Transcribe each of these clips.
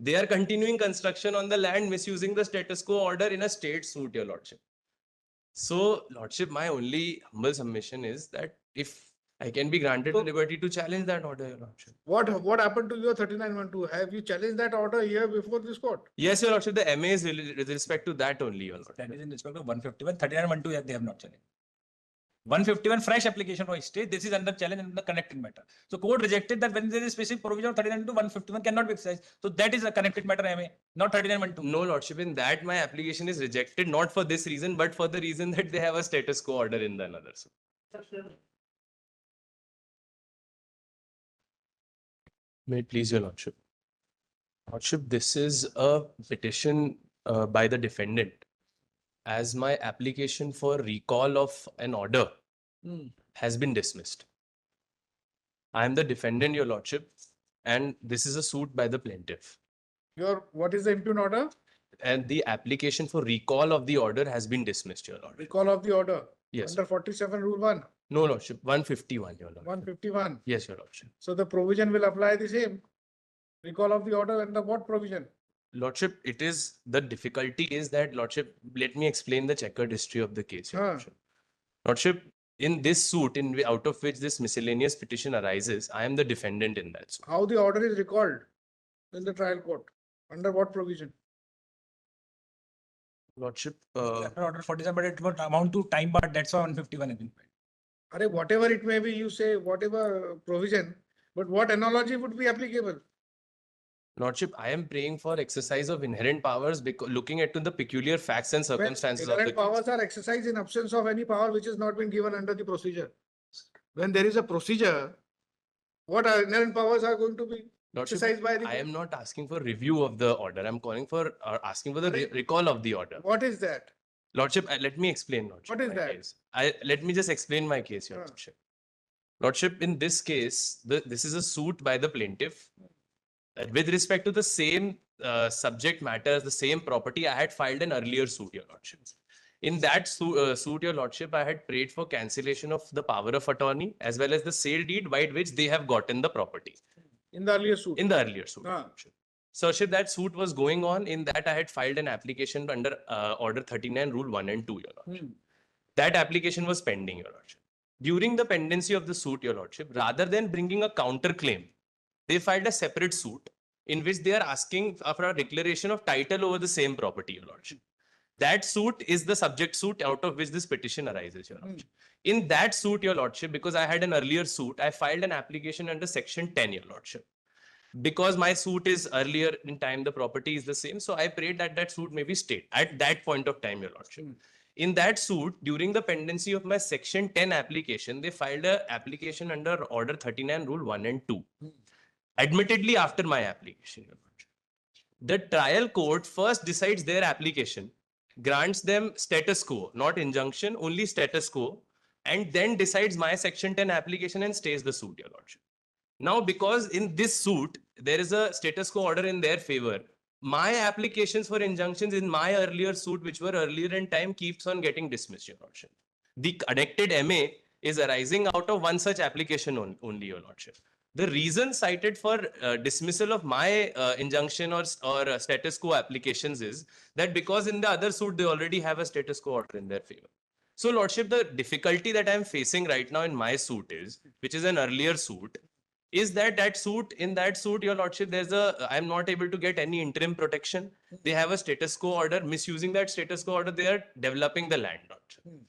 They are continuing construction on the land, misusing the status quo order in a state suit, your lordship. So, lordship, my only humble submission is that if I can be granted the liberty to challenge that order, your lordship. What happened to your 3912? Have you challenged that order here before this court? Yes, your lordship, the MA is with respect to that only, your lordship. That is in respect of 151. 3912, they have not challenged. 151 fresh application was stayed. This is under challenge under the connected matter. So court rejected that when there is specific provision of 39 to 151 cannot be exercised. So that is a connected matter MA, not 3912. No, lordship, in that my application is rejected, not for this reason, but for the reason that they have a status quo order in the another suit. May it please your lordship. Lordship, this is a petition by the defendant, as my application for recall of an order has been dismissed. I am the defendant, your lordship, and this is a suit by the plaintiff. What is the impugned order? And the application for recall of the order has been dismissed, your lordship. Recall of the order. Yes. Under 47 Rule 1. No, lordship, 151, your lordship. 151. Yes, your lordship. So the provision will apply the same. Recall of the order under what provision? Lordship, it is the difficulty is that, lordship, let me explain the checkered history of the case, your lordship. Lordship, in this suit, out of which this miscellaneous petition arises, I am the defendant in that suit. How the order is recalled in the trial court? Under what provision? Lordship, Order 47, but it won't amount to time, but that's why 151 has been paid. Whatever it may be, you say whatever provision, but what analogy would be applicable? Lordship, I am praying for exercise of inherent powers, because looking at the peculiar facts and circumstances of the Inherent case. powers are exercised in absence of any power which has not been given under the procedure. When there is a procedure, what are inherent powers are going to be exercised by the I am not asking for review of the order. I'm calling for asking for the recall of the order. What is that? Lordship, let me explain, Lordship. What is that? Case. Let me just explain my case, your Lordship. Lordship, in this case, this is a suit by the plaintiff. With respect to the same subject matter, the same property, I had filed an earlier suit, your Lordship. In that suit, your Lordship, I had prayed for cancellation of the power of attorney as well as the sale deed by which they have gotten the property. In the earlier suit? In the earlier suit. So, Lordship, that suit was going on. In that, I had filed an application under Order 39, Rule 1 and 2, your Lordship. That application was pending, your Lordship. During the pendency of the suit, your Lordship, rather than bringing a counterclaim, they filed a separate suit in which they are asking for a declaration of title over the same property, your Lordship. That suit is the subject suit out of which this petition arises, your Lordship. In that suit, your Lordship, because I had an earlier suit, I filed an application under Section 10, your Lordship. Because my suit is earlier in time, the property is the same. So I prayed that that suit may be stayed at that point of time, your Lordship. In that suit, during the pendency of my Section 10 application, they filed an application under Order 39, Rule 1 and 2. Admittedly, after my application, your Lordship. The trial court first decides their application, grants them status quo, not injunction, only status quo, and then decides my Section 10 application and stays the suit, your Lordship. Now, because in this suit, there is a status quo order in their favor, my applications for injunctions in my earlier suit, which were earlier in time, keeps on getting dismissed, your Lordship. The connected MA is arising out of one such application only, your Lordship. The reason cited for dismissal of my injunction or status quo applications is that because in the other suit, they already have a status quo order in their favor. So, Lordship, the difficulty that I'm facing right now in my suit is, which is an earlier suit, is that in that suit, your Lordship, I'm not able to get any interim protection. They have a status quo order. Misusing that status quo order, they are developing the land, Lordship.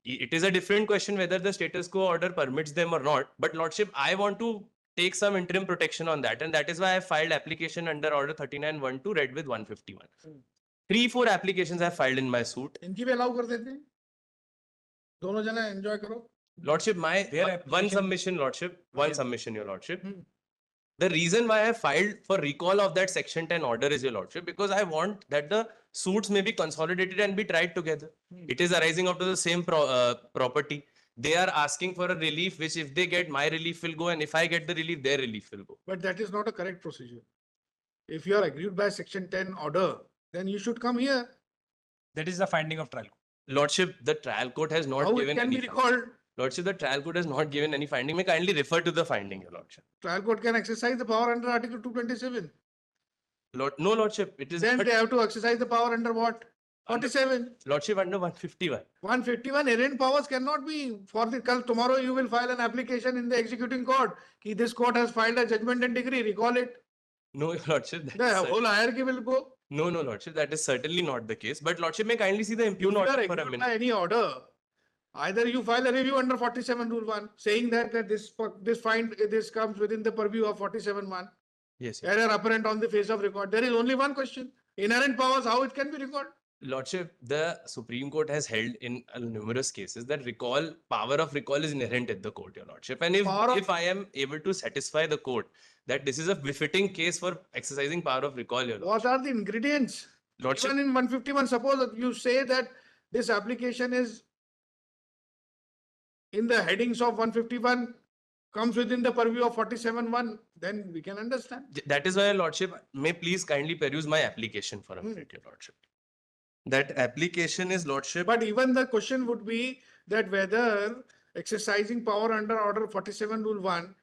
It is a different question whether the status quo order permits them or not. But, Lordship, I want to take some interim protection on that. And that is why I filed application under Order 39-1-2 read with 151. 3-4 applications I filed in my suit. इनकी भी allow कर देते हैं? दोनों जना enjoy करो. Lordship, one submission, Lordship. One submission, your Lordship. The reason why I filed for recall of that Section 10 order is, your Lordship, because I want that the suits may be consolidated and be tried together. It is arising out of the same property. They are asking for a relief, which if they get, my relief will go, and if I get the relief, their relief will go. But that is not a correct procedure. If you are aggrieved by Section 10 order, then you should come here. That is the finding of trial. Lordship, the trial court has not given any. How it can be recalled? Lordship, the trial court has not given any finding. May kindly refer to the finding, your Lordship. Trial court can exercise the power under Article 227. No, Lordship, it is Then but they have to exercise the power under what? Under- 47. Lordship under 151. 151 errant powers cannot be for the tomorrow you will file an application in the executing court. This court has filed a judgment and decree. Recall it. No, Your Lordship. The That's whole hierarchy will go. no, Lordship, that is certainly not the case. But Lordship, may kindly see the impugn If you are order for a executed minute. by any order, either you file a review under 47 rule 1 saying that this comes within the purview of 47(1). Yes, Error apparent on the face of record. There is only one question. Inherent powers, how it can be recalled? Lordship, the Supreme Court has held in numerous cases that power of recall is inherent in the court, Your Lordship. And if I am able to satisfy the court that this is a befitting case for exercising power of recall, Your Lordship. What are the ingredients? Lordship, Even in 151, suppose that you say that this application is in the headings of 151 comes within the purview of 47(1), then we can understand. that is why, Your Lordship, may please kindly peruse my application for a minute, Your Lordship. That application is, Lordship. But even the question would be that whether exercising power under order 47 rule 1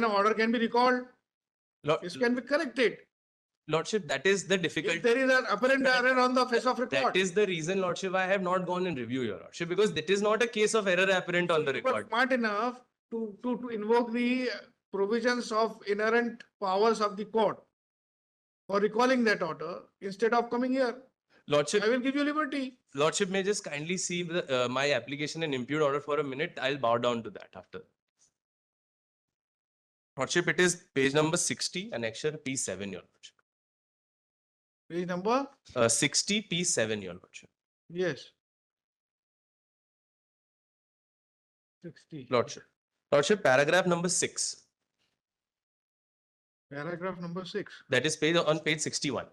order can be recalled. This can be corrected. Lordship, that is the If difficulty. there is an apparent error on the face of record. That is the reason, Lordship, I have not gone in review, Your Lordship, because it is not a case of error apparent on the You were record. smart enough to invoke the provisions of inherent powers of the court for recalling that order instead of coming here. Lordship, I will give you liberty. Lordship may just kindly see my application and impute order for a minute. I'll bow down to that after. Lordship, it is page number 60, annexure P7, Your Lordship. Page number? 60 P7, Your Lordship. Yes. 60. Lordship, paragraph number 6. Paragraph number 6. That is on page 61.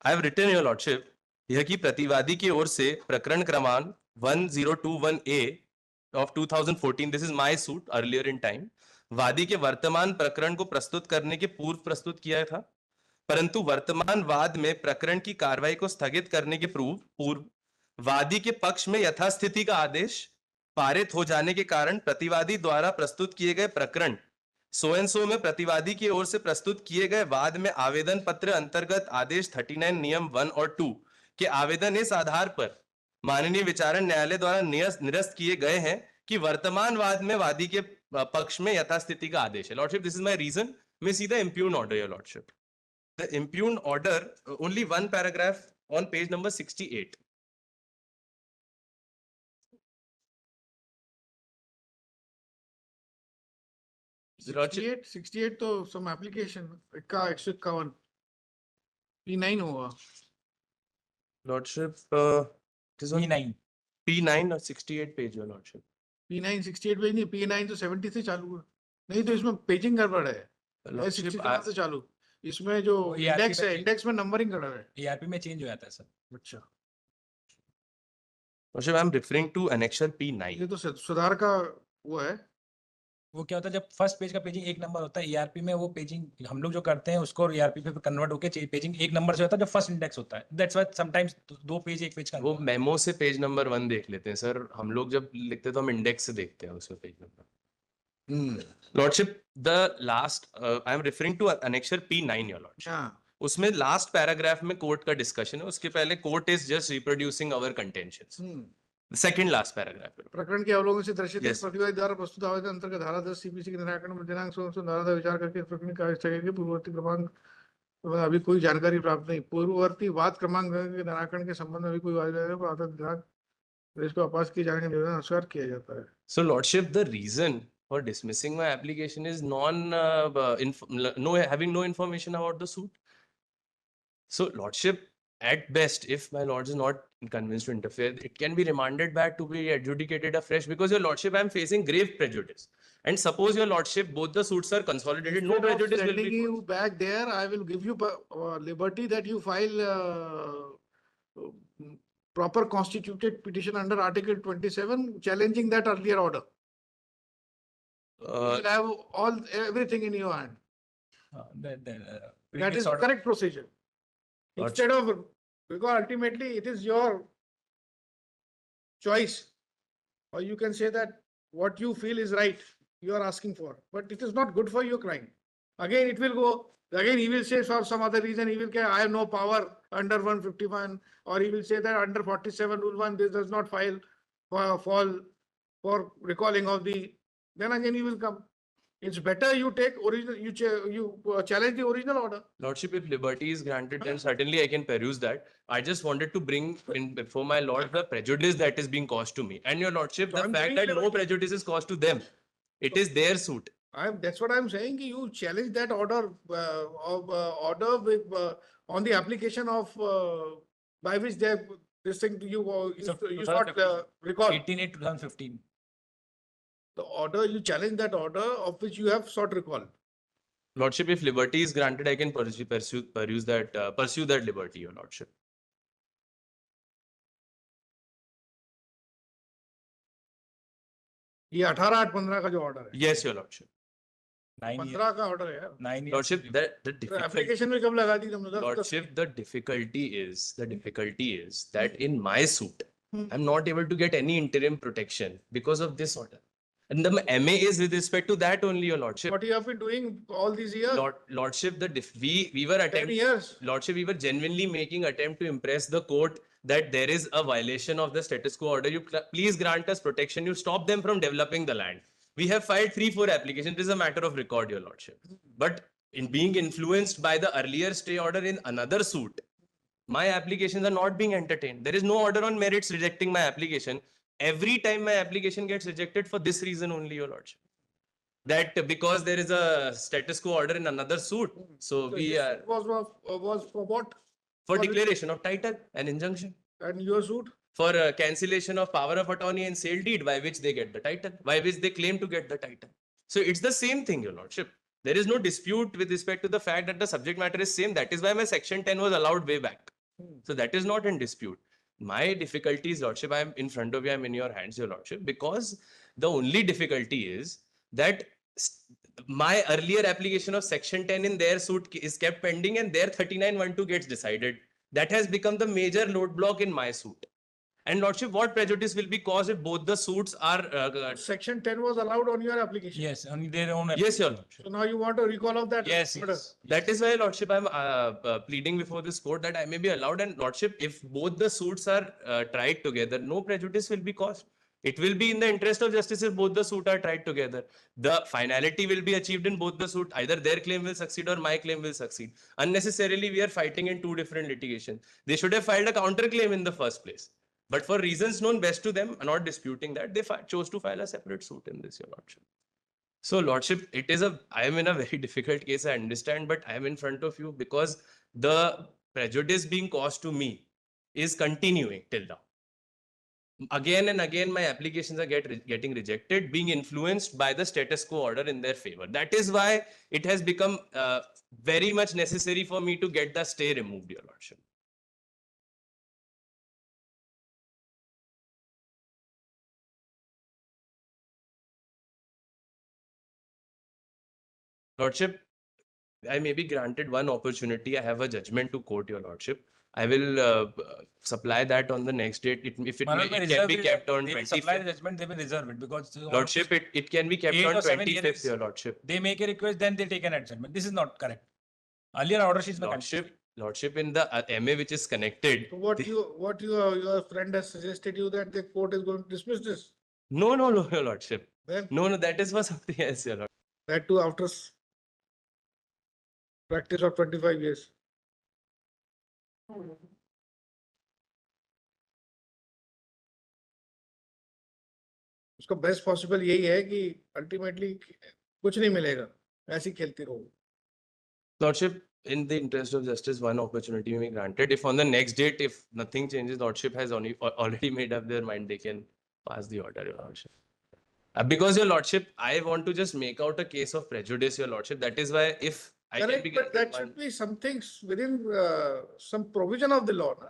I have written, Your Lordship, यह कि प्रतिवादी की ओर से प्रकरण क्रमांक 1021A of 2014, this is my suit earlier in time, वादी के वर्तमान प्रकरण को प्रस्तुत करने के पूर्व प्रस्तुत किया था, परंतु वर्तमान वाद में प्रकरण की कार्रवाई को स्थगित करने के पूर्व वादी के पक्ष में यथास्थिति का आदेश पारित हो जाने के कारण प्रतिवादी द्वारा प्रस्तुत किए गए प्रकरण सो एंड सो में प्रतिवादी की ओर से प्रस्तुत किए गए वाद में आवेदन पत्र अंतर्गत आदेश 39 नियम 1 और 2 के आवेदन इस आधार पर माननीय विचारण न्यायालय द्वारा निरस्त किए गए हैं कि वर्तमान वाद में वादी के पक्ष में यथास्थिति का आदेश है. Lordship, this is my reason. May see the impugned order, your lordship. The impugned order, only one paragraph on page number 68. Lordship, 68 तो some application 151 P9 होगा. Lordship, it is on E9. P9 or 68 page, your lordship. P9 68 page नहीं, P9 तो 70 से चालू है. नहीं तो इसमें पेजिंग गड़बड़ है. Lordship, 60 से चालू. इसमें जो इंडेक्स है, इंडेक्स में नंबरिंग गड़बड़ है. ERP में चेंज हो जाता है सर. अच्छा. Lordship, I am referring to annexure P9. ये तो सुधार का वो है. वो क्या होता है जब फर्स्ट पेज का पेजिंग एक नंबर होता है ERP में, वो पेजिंग हम लोग जो करते हैं उसको ERP पे कन्वर्ट होके पेजिंग एक नंबर से होता है जो फर्स्ट इंडेक्स होता है. दैट्स व्हाई समटाइम्स दो पेज एक पेज का वो मेमो से पेज नंबर 1 देख लेते हैं सर. हम लोग जब लिखते हैं तो हम इंडेक्स से देखते हैं उसमें page number. Lordship, the last I am referring to annexure P9, your lordship. उसमें लास्ट पैराग्राफ में कोर्ट का डिस्कशन है. उसके पहले court is just reproducing our contentions. Second last paragraph. प्रकरण के अवलोकन से दर्शित प्रतिवादी द्वारा प्रस्तुत आवेदन अंतर्गत धारा 10 CPC के निराकरण में दिनांक 16 धारा का विचार करके प्रकरण का स्थगित के पूर्ववर्ती क्रमांक अभी कोई जानकारी प्राप्त नहीं. पूर्ववर्ती वाद क्रमांक के निराकरण के संबंध में अभी कोई दिनांक इसको अपास किए जाने का निवेदन अस्वीकार किया जाता है. So lordship, the reason for dismissing my application is having no information about the suit. So, lordship, at best, if my lord is not convinced to interfere, it can be remanded back to be adjudicated afresh, because your lordship, I am facing grave prejudice. And suppose your lordship, both the suits are consolidated, no prejudice will be. You back there, I will give you liberty that you file proper constituted petition under Article 27, challenging that earlier order. You will have everything in your hand. That is the correct procedure. Instead of, because ultimately it is your choice, or you can say that what you feel is right, you are asking for, but it is not good for your client. Again, it will go Again, he will say for some other reason, he will say, I have no power under 151, or he will say that under 47 rule 1, this does not fall for recalling of the, then again he will come. It's better you take original, you challenge the original order. Lordship, if liberty is granted, then certainly I can peruse that. I just wanted to bring in before my lord the prejudice that is being caused to me. And your lordship, So the I'm fact giving that no liberty. prejudice is caused to them. It is their suit. That's what I'm saying. You challenge that order order with, on the application of by which they this thing you sought recall 18/8/2015. the order. You challenge that order of which you have sought recall. Lordship, if liberty is granted, I can pursue that liberty, your lordship. ये 18/8/15 का जो order है Yes, your lordship. 9 years. 15 का order है यार. 9 years. Lordship, that the तो difficulty. application में कब लगा दी तुमने? Lordship, the difficulty is that in my suit, Hmm. I'm not able to get any interim protection because of this order. And the MA is with respect to that only, your lordship. What you have been doing all these years? Lordship, we were 10 attempting. years. Lordship, we were genuinely making attempt to impress the court that there is a violation of the status quo order. You please grant us protection. You stop them from developing the land. We have filed 3-4 applications. It is a matter of record, your lordship. But in being influenced by the earlier stay order in another suit, my applications are not being entertained. There is no order on merits rejecting my application. Every time my application gets rejected for this reason only, your lordship. That because there is a status quo order in another suit, so we this are was for what? for declaration of title and injunction, And your suit? for cancellation of power of attorney and sale deed by which they get the title, by which they claim to get the title. So it's the same thing, your lordship. There is no dispute with respect to the fact that the subject matter is same. That is why my section 10 was allowed way back. So that is not in dispute. My difficulty is, lordship, I am in front of you, I am in your hands, your lordship, because the only difficulty is that my earlier application of section 10 in their suit is kept pending and their 3912 gets decided. That has become the major roadblock in my suit. And lordship, what prejudice will be caused if both the suits are Section 10 was allowed on your application. Yes, on their own. yes, your lordship. So now you want a recall of that? Yes, order. yes. That is why, lordship, I'm pleading before this court that I may be allowed. And lordship, if both the suits are tried together, no prejudice will be caused. It will be in the interest of justice if both the suit are tried together. The finality will be achieved in both the suit. Either their claim will succeed or my claim will succeed. Unnecessarily, we are fighting in two different litigations. They should have filed a counterclaim in the first place. But for reasons known best to them, I'm not disputing that, they chose to file a separate suit in this, your lordship. So, lordship, I am in a very difficult case, I understand, but I am in front of you because the prejudice being caused to me is continuing till now. Again and again, my applications are getting rejected, being influenced by the status quo order in their favor. That is why it has become very much necessary for me to get the stay removed, your lordship. Lordship, I may be granted one opportunity. I have a judgment to court, your lordship. I will supply that on the next date. If it, it can be kept on 25th. Supply the judgment, they will reserve it because lordship, it can be kept 8 on or 7 25th, years. your lordship. They make a request, then they take an adjournment. This is not correct. Earlier order sheets were Lordship, in the MA which is connected. So what your friend has suggested you that the court is going to dismiss this? No, your lordship. Then No, that is for something else, your lordship. that too after practice of 25 years. उसका best possible यही है कि ultimately कुछ नहीं मिलेगा, ऐसे ही खेलते रहो. Lordship, in the interest of justice, one opportunity may be granted. If on the next date, if nothing changes, Lordship has already made up their mind, they can pass the order, your lordship. Because, your lordship, I want to just make out a case of prejudice, your lordship. That is why if I can be but that should be some things within some provision of the law. Na?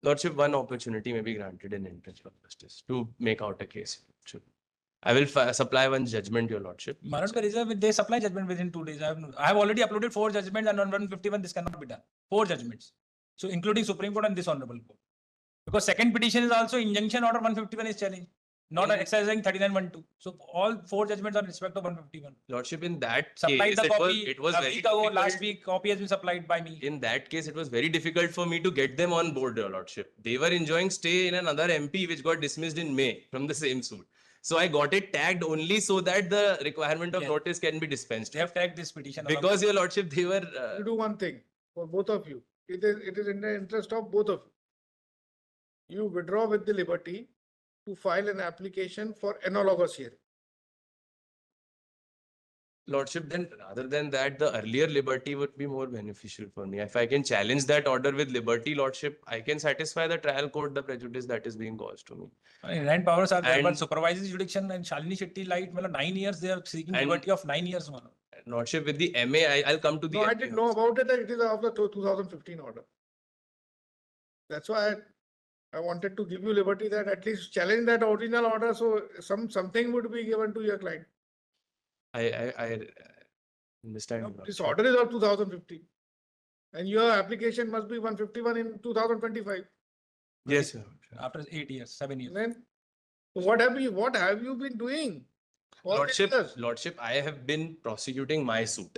Lordship, one opportunity may be granted in interest of justice to make out a case. Lordship. I will supply one judgment, your lordship. They supply judgment within 2 days. I have already uploaded 4 judgments and on 151 this cannot be done. 4 judgments. So including Supreme Court and this Honorable Court. Because second petition is also injunction order 151 is challenged. not In- exercising 39(1)(2). So all 4 judgments are in respect of 151. Lordship, in that Supplied case, the copy it was a very week ago. difficult. Last week, copy has been supplied by me. In that case, it was very difficult for me to get them on board, Your Lordship. They were enjoying stay in another MP which got dismissed in May from the same suit. So I got it tagged only so that the requirement of Yes. notice can be dispensed. They have tagged this petition. Because, Your Lordship, they were... You do one thing for both of you. It is in the interest of both of you. You withdraw with the liberty to file an application for analogous hearing. Lordship, then rather than that, the earlier liberty would be more beneficial for me. If I can challenge that order with liberty, Lordship, I can satisfy the trial court the prejudice that is being caused to me. Inherent powers are there, And- but supervisory jurisdiction and Shalini Shetty light, 9 years they are seeking And- liberty of 9 years. Lordship, with the MA, I'll come to the No, I MA didn't know also. about it. It is of the 2015 order. That's why I wanted to give you liberty that at least challenge that original order, so something would be given to your client. I understand. This Lordship. order is of 2015, and your application must be 151 in 2025. Yes, Your Lordship. After 8 years, 7 years. Then, what have you been doing? All these Lordship, years? Lordship, I have been prosecuting my suit.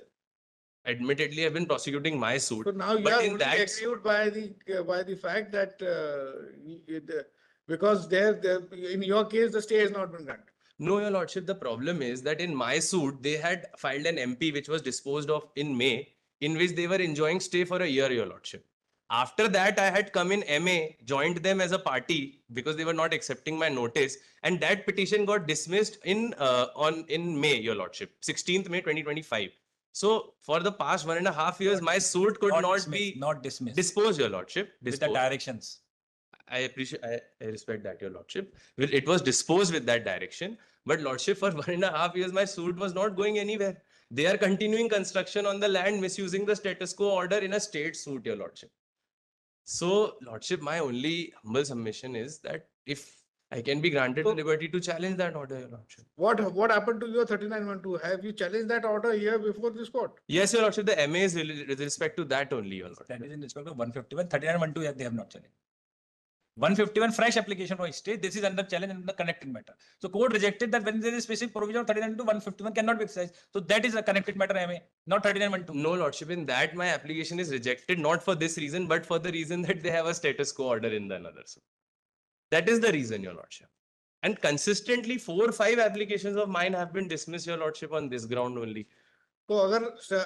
Admittedly, I've been prosecuting my suit. So now you But are in only that- aggrieved by the fact that because in your case the stay has not been granted. No, Your Lordship, the problem is that in my suit, they had filed an MP which was disposed of in May, in which they were enjoying stay for a year, Your Lordship. After that, I had come in MA, joined them as a party because they were not accepting my notice, and that petition got dismissed in May, Your Lordship, 16th May 2025. So for the past 1.5 years, my suit could not dismissed, be not dismissed. disposed, Your Lordship. With the Disposed. directions. I respect that, Your Lordship. Well, it was disposed with that direction. But Lordship, for 1.5 years, my suit was not going anywhere. They are continuing construction on the land, misusing the status quo order in a state suit, Your Lordship. So, Lordship, my only humble submission is that if I can be granted the liberty to challenge that order, Your Lordship. What happened to your 3912? Have you challenged that order here before this court? Yes, Your Lordship, the MA is with respect to that only, Your Lordship. That is in respect of 151. 39(1)(2), they have not challenged. 151 fresh application for stay. This is under challenge and the connected matter. So court rejected that when there is a specific provision of 39 to 151 cannot be exercised. So that is a connected matter MA, not 39(1)(2). No, Lordship, in that my application is rejected, not for this reason, but for the reason that they have a status quo order in the another suit. That is the reason, Your Lordship. And consistently 4 or 5 applications of mine have been dismissed, Your Lordship, on this ground only. तो अगर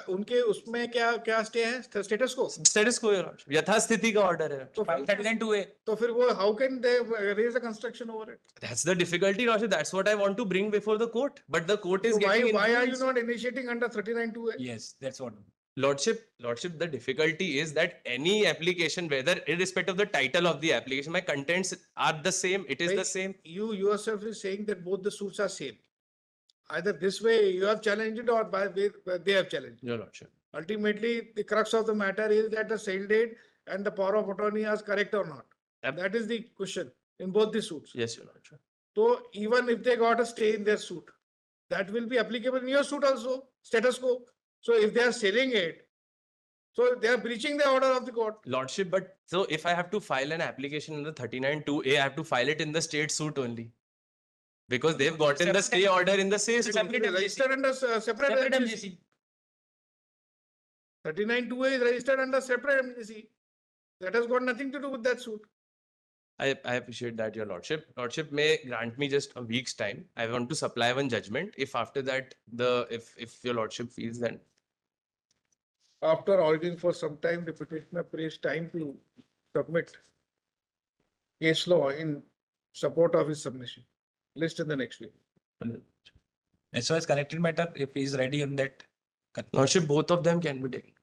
उनके उसमें क्या stay है status को Status quo, Your Lordship. यथास्थिति का order है. तो 39(2)(a). तो फिर वो how can they raise a construction over it? That's the difficulty, Lordship. That's what I want to bring before the court. But the court is So getting why are you influenced. not initiating under 39(2)(a)? Yes, that's what. Lordship, the difficulty is that any application, whether irrespective of the title of the application, my contents are the same. It is the Right. same. You yourself is saying that both the suits are same. Either this way you have challenged it or by way they have challenged. Your Lordship. Ultimately, the crux of the matter is that the sale date and the power of attorney are correct or not. Yep. That is the question in both the suits. Yes, Your Lordship. So even if they got a stay in their suit, that will be applicable in your suit also, status quo. So if they are selling it, so they are breaching the order of the court. Lordship, but so if I have to file an application in the 39(2)(a), I have to file it in the state suit only. Because they've gotten the stay order in the same suit. It is registered under separate Separate MGC. 39(2)(a) is registered under separate MGC. That has got nothing to do with that suit. I appreciate that, Your Lordship. Lordship may grant me just a week's time. I want to supply one judgment. If after that, if Your Lordship feels that After arguing for some time, the petitioner praised time to submit case law in support of his submission. List in the next week. As far as connected matter, if he is ready on that. Lordship, both of them can be taken.